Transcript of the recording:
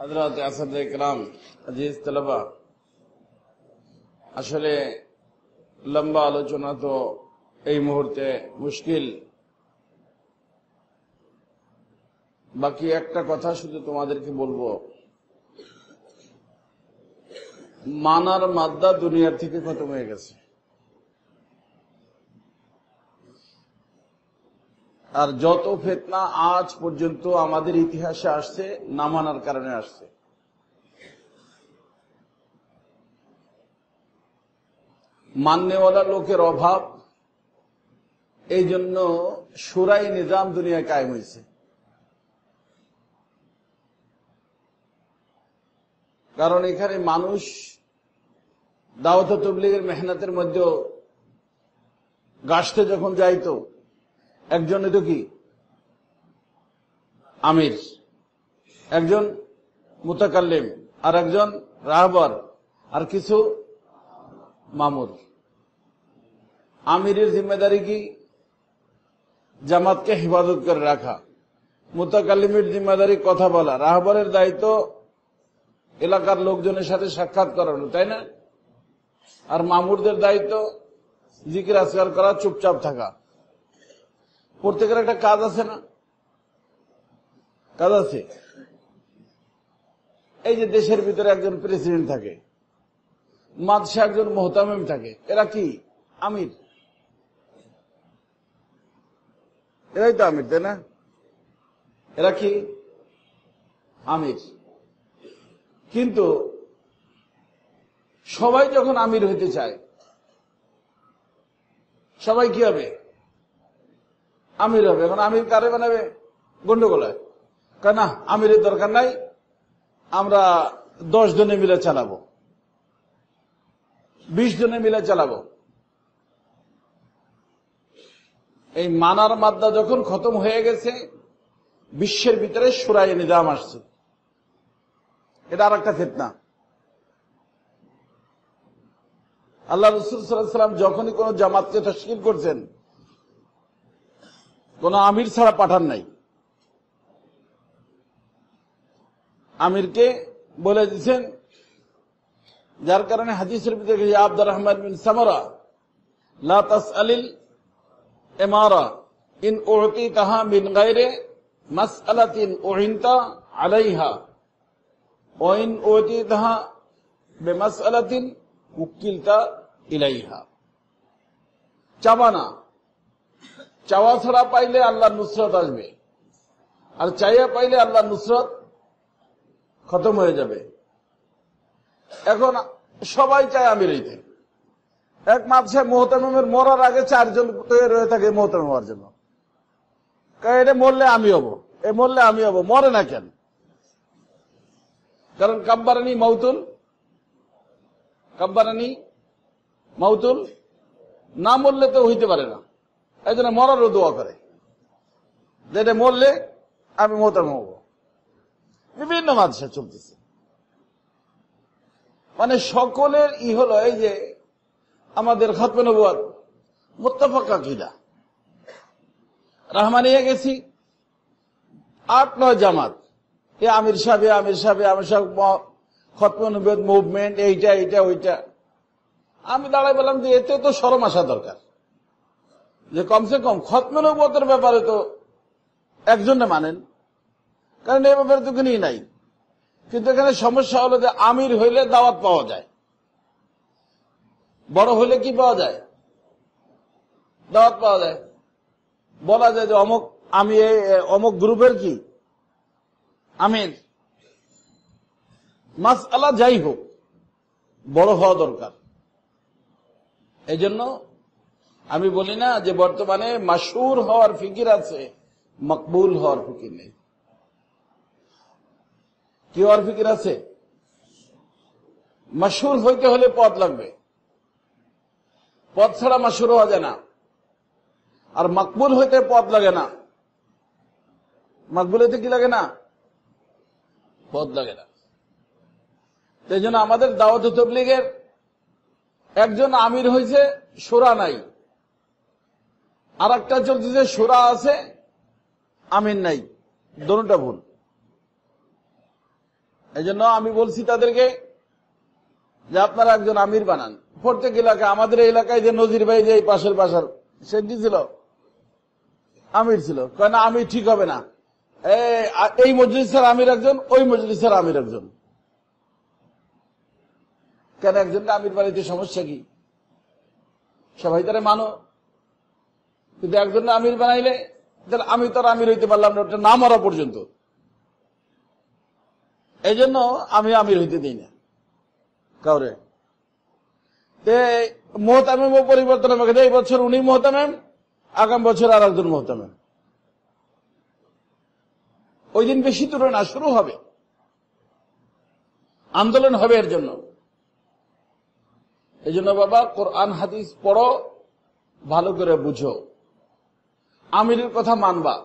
হযরত আসহাবে কিরাম, আজিজ তলবা, আসলে লম্বা আলোচনা তো এই মুহূর্তে মুশকিল। বাকি একটা কথা শুধু তোমাদেরকে বলবো, মানার মাদ্দা দুনিয়ার থেকে খতম হয়ে গেছে। আর যত ফিতনা আজ পর্যন্ত আমাদের ইতিহাসে আসছে, না মানার কারণে আসছে। মাননেওয়ালা লোকের অভাব, এই জন্য শুরাই নিজাম দুনিয়ায় কায়েম হয়েছে। কারণ এখানে মানুষ দাওয়াত তাবলীগের মেহনতের মধ্যে গাছতে যখন যাইতো, একজন তো কি আমির, একজন মুতাকাল্লিম, আর একজন রাহবার, আর কিছু মামুর। আমিরের জিম্মেদারি কি? জামাতকে হেফাজত করে রাখা। মুতাকাল্লিমের জিম্মেদারি কথা বলা। রাহবারের দায়িত্ব এলাকার লোকজনের সাথে সাক্ষাৎ করানো, তাই না? আর মামুরদের দায়িত্ব জিকির আজকার করা, চুপচাপ থাকা। প্রত্যেকের একটা কাজ আছে না? কাজ আছে। এই যে দেশের ভিতরে একজন প্রেসিডেন্ট থাকে, মাদ্রাসা একজন মুহতামিম থাকে, এরা কি আমির? এরাই তো আমির, তাই না? এরা কি আমির? কিন্তু সবাই যখন আমির হইতে চায়, সবাই কি হবে? আমির হবে। এখন আমির কারে বানাবে? গন্ডগোল হয়। কেন না, আমিরের দরকার নাই, আমরা 10 জনে মিলে চালাবো, 20 জনে মিলে চালাবো। এই মানার মাদ্দা যখন খতম হয়ে গেছে, বিশ্বের ভিতরে শুরায়ে নিজাম আসছে। এটা আর একটা ফিতনা। আল্লাহ রাসূল সাল্লাল্লাহু আলাইহি ওয়াসাল্লাম যখনই কোন জামাতকে তাশকিল করছেন, কোন আমির ছাড়া পাঠান নাই। আমিরকে বলে দিচ্ছেন, যার কারণে হাদিসের ভিতরে আব্দুর রহমান বিন সামরা, লা তাসআলিল ইমারা ইন উতিতাহা মিন গায়রি মাসআলাতিন উইনতা আলাইহা ওয়া ইন উতিতাহা বিমাসআলাতিন উকিলতা ইলাইহা। চাওয়া চাওয়া ছাড়া পাইলে আল্লাহর নুসরত আসবে, আর চাইয়া পাইলে আল্লাহর নুসরত খতম হয়ে যাবে। এখন সবাই চায় আমির হইতে। এক মাদ্রাসায় মুহতামিমের মরার আগে 4 জন তৈরি হয়ে থাকে মুহতামিম হওয়ার জন্য। এটা মরলে আমি হব, এ মরলে আমি হব। মরে না কেন? কারণ কাব্বারানি মাউতুল, কাব্বারানি মাউতুল, না মরলে তো হইতে পারে না। এই জন্য মরারও দোয়া করে, যেটা মরলে আমি মুহতামিম হব। বিভিন্ন মাদ্রাসা চলতেছে। মানে সকলের হলো এই যে আমাদের খতমে নবুয়ত মুত্তাফাক আকীদা, রাহমানিয়া গেছি 8-9 জামাত, এ আমির সাহেব, আমির সাহেব, আমির সাহেব, খতমে নবুয়ত মুভমেন্ট, এইটা ওইটা। আমি দাঁড়াই বললাম যে এতে তো শরম আসা দরকার, যে কমসে কম খতমে নবুয়তের ব্যাপারে তো একজনে মানেন, কারণ এই ব্যাপারে তো কোনই নাই। কিন্তু এখানে সমস্যা হলো যে আমির হইলে দাওয়াত পাওয়া যায়, বড় হইলে কি পাওয়া যায়? দাওয়াত পাওয়া যায়। বলা যায় যে অমুক, আমি অমুক গ্রুপের কি আমির। মাসআলা যাই হোক, বড় হওয়া দরকার। এই জন্য আমি বলি না যে বর্তমানে মাশহুর হওয়ার ফিকির আছে, মকবুল হওয়ার ফিকির নেই। কি হওয়ার ফিকির আছে? মাশহুর হইতে হলে পদ লাগবে, পদ ছাড়া মাশহুর হওয়া যায় না। আর মকবুল হইতে পদ লাগে না। মকবুল হইতে কি লাগে না? পদ লাগে না। এই জন্য আমাদের দাওয়াত তাবলীগের একজন আমির হয়েছে, শূরা নাই। আর একটা চলতেছে শূরা আছে, আমির নাই। দোনোটা ভুল। এই জন্য আমি বলছি তাদেরকে যে আপনারা একজন আমির বানান। প্রত্যেক এলাকায়, আমাদের এই এলাকায় যে নজির ভাই যে এই পাশের বাসার সে কি ছিল, আমির ছিল। কয় না, আমির ঠিক হবে না, এই মজলিসের আমির একজন, ওই মজলিসের আমির একজন। কেন একজনকে আমির বানাইতে সমস্যা কি? সবাই তারা মানো, কিন্তু একজনকে আমির বানাইলে তাহলে আমি তো আর আমির হইতে পারলাম না, ওটা না মরা পর্যন্ত। এই জন্য আমি আমির হইতে দিই না কাউরে। মোহতামেম পরিবর্তন হবে, এই বছর উনি মোহতামেম, আগামী বছর আর একজন মোহতামেম। ওই দিন বেশি দূরে না, শুরু হবে, আন্দোলন হবে এর জন্য। এই জন্য বাবা, কোরআন হাদিস পড়ো, ভালো করে বুঝো, আমিরের কথা মানবা।